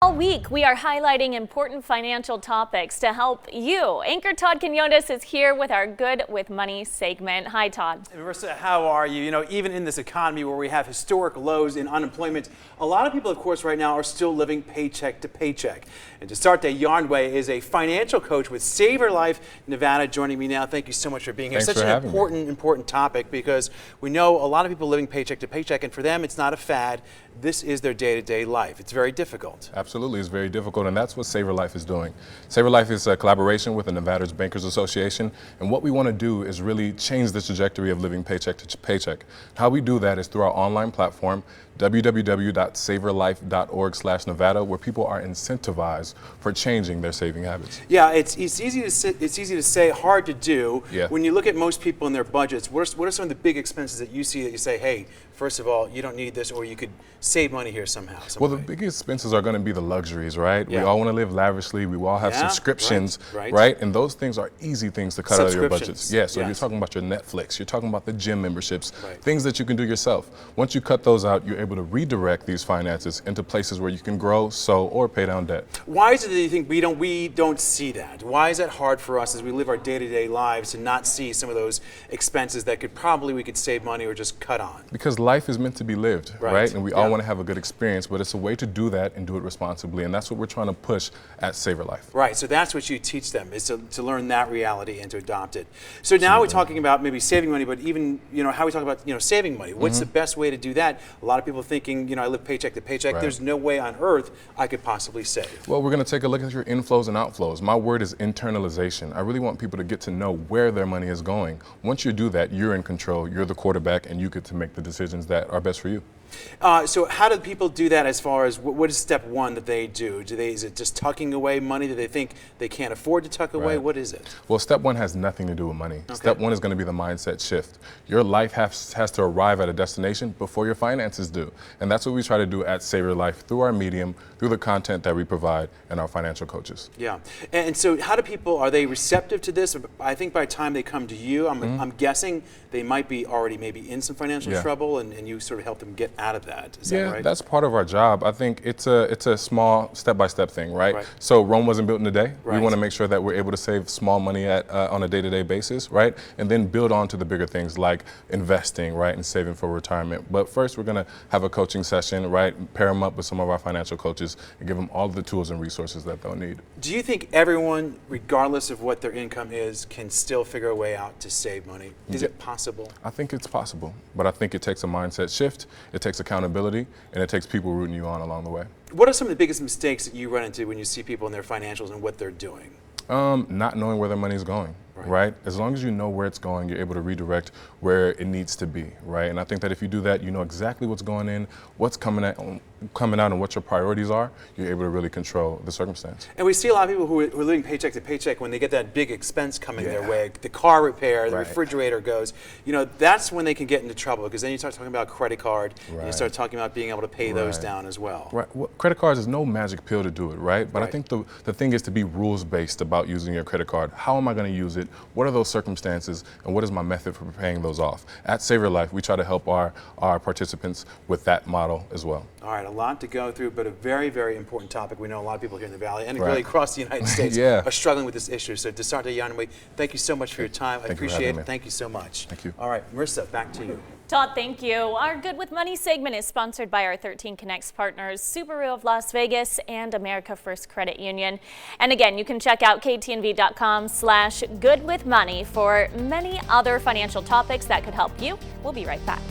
All week, we are highlighting important financial topics to help you. Anchor Todd Quinones is here with our Good with Money segment. Hi, Todd. Hey, Marissa, how are you? You know, even in this economy where we have historic lows in unemployment, a lot of people, of course, right now are still living paycheck to paycheck. And Dasarte Yarnway is a financial coach with Save Your Life Nevada, joining me now. Thank you so much for being here. Thanks Such for an having me. important topic, because we know a lot of people living paycheck to paycheck, and for them, it's not a fad. This is their day-to-day life. It's very difficult. Absolutely, it's very difficult, and that's what Save Your Life is doing. Save Your Life is a collaboration with the Nevada's Bankers Association, and what we want to do is really change the trajectory of living paycheck to paycheck. How we do that is through our online platform, www.saveyourlife.org/Nevada, where people are incentivized for changing their saving habits. Yeah, it's easy to say, hard to do. Yeah. When you look at most people and their budgets, what are some of the big expenses that you see that you say, hey, first of all, you don't need this, or you could save money here somehow? Well, the biggest expenses are going to be the luxuries, right? Yeah. We all want to live lavishly. We all have subscriptions, right? And those things are easy things to cut out of your budgets. Yeah, so yes. You're talking about your Netflix, you're talking about the gym memberships, things that you can do yourself. Once you cut those out, you're able to redirect these finances into places where you can grow, sow, or pay down debt. Why is it that you think we don't see that? Why is that hard for us as we live our day-to-day lives to not see some of those expenses that we could save money or just cut on? Because life is meant to be lived, right? And we all want to have a good experience, but it's a way to do that and do it responsibly, and that's what we're trying to push at Save Your Life. Right, so that's what you teach them, is to learn that reality and to adopt it. So now we're talking about maybe saving money, but even, how we talk about, saving money. What's the best way to do that? A lot of people thinking, I live paycheck to paycheck. There's no way on earth I could possibly save. Well, we're going to take a look at your inflows and outflows. My word is internalization. I really want people to get to know where their money is going. Once you do that, you're in control, you're the quarterback, and you get to make the decisions that are best for you. So how do people do that as far as what is step one that they do? Is it just tucking away money that they think they can't afford to tuck away? What is it? Well, step one has nothing to do with money. Step one is going to be the mindset shift. Your life has to arrive at a destination before your finances do. And that's what we try to do at Save Your Life through our medium, through the content that we provide, and our financial coaches. Yeah. And so how do people, are they receptive to this? I think by the time they come to you, I'm guessing they might be already maybe in some financial trouble, and you sort of help them get out of that. Is that right? That's part of our job. I think it's a small step-by-step thing, right? So Rome wasn't built in a day. We want to make sure that we're able to save small money on a day-to-day basis, right? And then build on to the bigger things like investing, right, and saving for retirement. But first, we're going to have a coaching session, right? Pair them up with some of our financial coaches and give them all the tools and resources that they'll need. Do you think everyone, regardless of what their income is, can still figure a way out to save money? Is it possible? I think it's possible, but I think it takes a mindset shift, it takes accountability, and it takes people rooting you on along the way. What are some of the biggest mistakes that you run into when you see people in their financials and what they're doing? Not knowing where their money is going, right? As long as you know where it's going, you're able to redirect where it needs to be, right? And I think that if you do that, you know exactly what's going in, what's coming out, and what your priorities are, you're able to really control the circumstance. And we see a lot of people who are living paycheck to paycheck when they get that big expense coming their way, the car repair, the refrigerator goes, that's when they can get into trouble, because then you start talking about credit card, and you start talking about being able to pay those down as well. Right. Well, credit cards is no magic pill to do it, right? But I think the thing is to be rules-based about using your credit card. How am I going to use it? What are those circumstances? And what is my method for paying those off? At Save Your Life, we try to help our participants with that model as well. All right, a lot to go through, but a very, very important topic. We know a lot of people here in the Valley and really across the United States are struggling with this issue. So Dasarte Yarnway, thank you so much for your time. I appreciate it. Thank you so much. Thank you. All right, Marissa, back to you. Todd, thank you. Our Good with Money segment is sponsored by our 13 Connects partners, Subaru of Las Vegas and America First Credit Union. And again, you can check out ktnv.com/goodwithmoney for many other financial topics that could help you. We'll be right back.